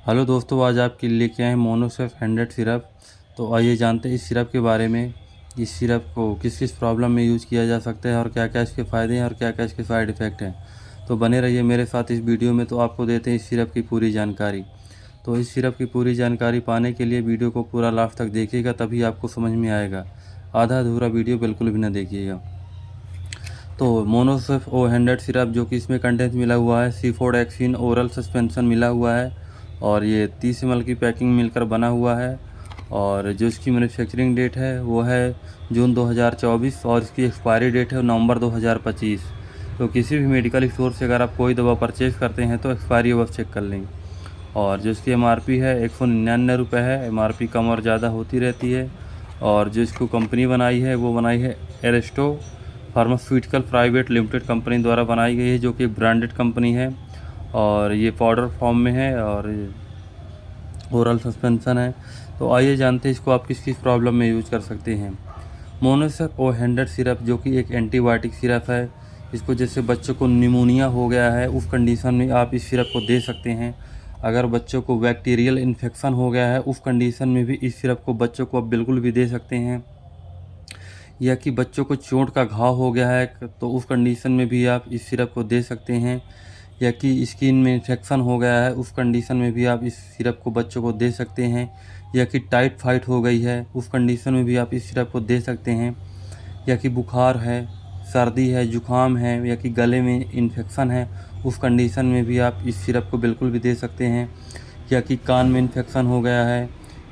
Hello दोस्तों, आज आपके लिए लेके आए हैं मोनोसेफ 100 सिरप। तो आइए जानते हैं इस सिरप के बारे में। इस सिरप को किस किस प्रॉब्लम में यूज़ किया जा सकता है और क्या क्या इसके फ़ायदे हैं और क्या क्या इसके साइड इफ़ेक्ट हैं। तो बने रहिए मेरे साथ इस वीडियो में। तो आपको देते हैं इस सिरप की पूरी जानकारी। तो इस सिरप की पूरी जानकारी पाने के लिए वीडियो को पूरा लास्ट तक देखिएगा, तभी आपको समझ में आएगा। आधा अधूरा वीडियो बिल्कुल भी ना देखिएगा। तो मोनोसेफ O100 सिरप, जो कि इसमें कंटेंट मिला हुआ है सीफोडेक्सिन ओरल सस्पेंशन मिला हुआ है, और ये 30 ml की पैकिंग मिलकर बना हुआ है। और जो इसकी मैन्युफैक्चरिंग डेट है वो है जून 2024 और इसकी एक्सपायरी डेट है नवंबर 2025। तो किसी भी मेडिकल स्टोर से अगर आप कोई दवा परचेज़ करते हैं तो एक्सपायरी अवश्य चेक कर लें। और जो इसकी MRP है 199 रुपये है। MRP कम और ज़्यादा होती रहती है। और जो इसको कंपनी बनाई है वो बनाई है Aristo pharmaceutical private limited company द्वारा बनाई गई है, जो कि ब्रांडेड कंपनी है। और ये पाउडर फॉर्म में है और ओरल सस्पेंशन है। तो आइए जानते हैं इसको आप किस किस प्रॉब्लम में यूज कर सकते हैं। मोनोसेफ O100 सिरप, जो कि एक एंटीबायोटिक सिरप है। इसको जैसे बच्चों को निमोनिया हो गया है उस कंडीशन में आप इस सिरप को दे सकते हैं। अगर बच्चों को बैक्टीरियल इन्फेक्शन हो गया है उस कंडीशन में भी इस सिरप को बच्चों को आप बिल्कुल भी दे सकते हैं। या कि बच्चों को चोट का घाव हो गया है तो उस कंडीशन में भी आप इस सिरप को दे सकते हैं। या कि स्किन में इन्फेक्शन हो गया है उस कंडीशन में भी आप इस सिरप को बच्चों को दे सकते हैं। या कि टाइफाइड हो गई है उस कंडीशन में भी आप इस सिरप को दे सकते हैं। या कि बुखार है, सर्दी है, जुकाम है, या कि गले में इन्फेक्शन है उस कंडीशन में भी आप इस सिरप को बिल्कुल भी दे सकते हैं। या कि कान में इन्फेक्शन हो गया है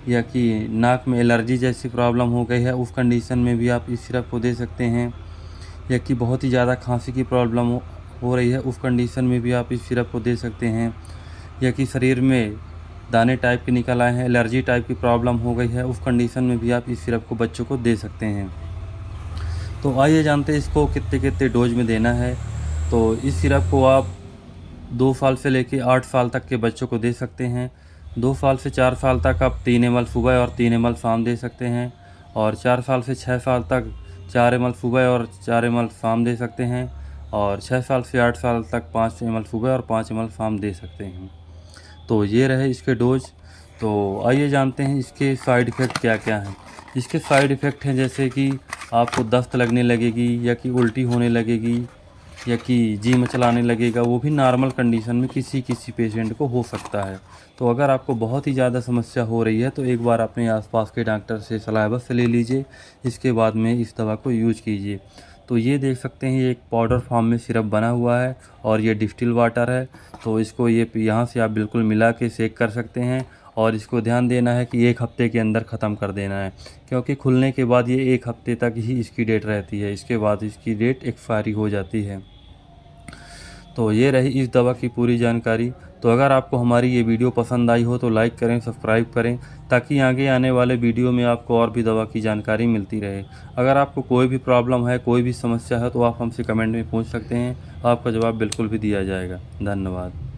या कि नाक में एलर्जी जैसी प्रॉब्लम हो गई है उस कंडीशन में भी आप इस सिरप को दे सकते हैं। या कि बहुत ही ज़्यादा खांसी की प्रॉब्लम हो रही है उस कंडीशन में भी आप इस सिरप को दे सकते हैं। या कि शरीर में दाने टाइप के निकल आए हैं, एलर्जी टाइप की प्रॉब्लम हो गई है उस कंडीशन में भी आप इस सिरप को बच्चों को दे सकते हैं। तो आइए जानते हैं इसको कितने कितने डोज में देना है। तो इस सिरप को आप 2 साल से लेकर 8 साल तक के बच्चों को दे सकते हैं। 2 साल से 4 साल तक आप 3 ml सुबह और 3 ml शाम दे सकते हैं। और 4 साल से 6 साल तक 4 ml सुबह और 4 ml शाम दे सकते हैं। और 6 साल से 8 साल तक 5 ml सुबह और 5 ml शाम दे सकते हैं। तो ये रहे इसके डोज। तो आइए जानते हैं इसके साइड इफ़ेक्ट क्या क्या हैं। इसके साइड इफ़ेक्ट हैं जैसे कि आपको दस्त लगने लगेगी, या कि उल्टी होने लगेगी, या कि जी मचलाने लगेगा। वो भी नॉर्मल कंडीशन में किसी किसी पेशेंट को हो सकता है। तो अगर आपको बहुत ही ज़्यादा समस्या हो रही है तो एक बार अपने आसपास के डॉक्टर से सलाह बस ले लीजिए। इसके बाद में इस दवा को यूज कीजिए। तो ये देख सकते हैं ये एक पाउडर फॉर्म में सिरप बना हुआ है और ये डिस्टिल वाटर है। तो इसको ये यहाँ से आप बिल्कुल मिला के शेक कर सकते हैं। और इसको ध्यान देना है कि 1 हफ्ते के अंदर ख़त्म कर देना है, क्योंकि खुलने के बाद ये 1 हफ्ते तक ही इसकी डेट रहती है। इसके बाद इसकी डेट एक्सपायरी हो जाती है। तो ये रही इस दवा की पूरी जानकारी। तो अगर आपको हमारी ये वीडियो पसंद आई हो तो लाइक करें, सब्सक्राइब करें, ताकि आगे आने वाले वीडियो में आपको और भी दवा की जानकारी मिलती रहे। अगर आपको कोई भी प्रॉब्लम है, कोई भी समस्या है, तो आप हमसे कमेंट में पूछ सकते हैं। आपका जवाब बिल्कुल भी दिया जाएगा। धन्यवाद।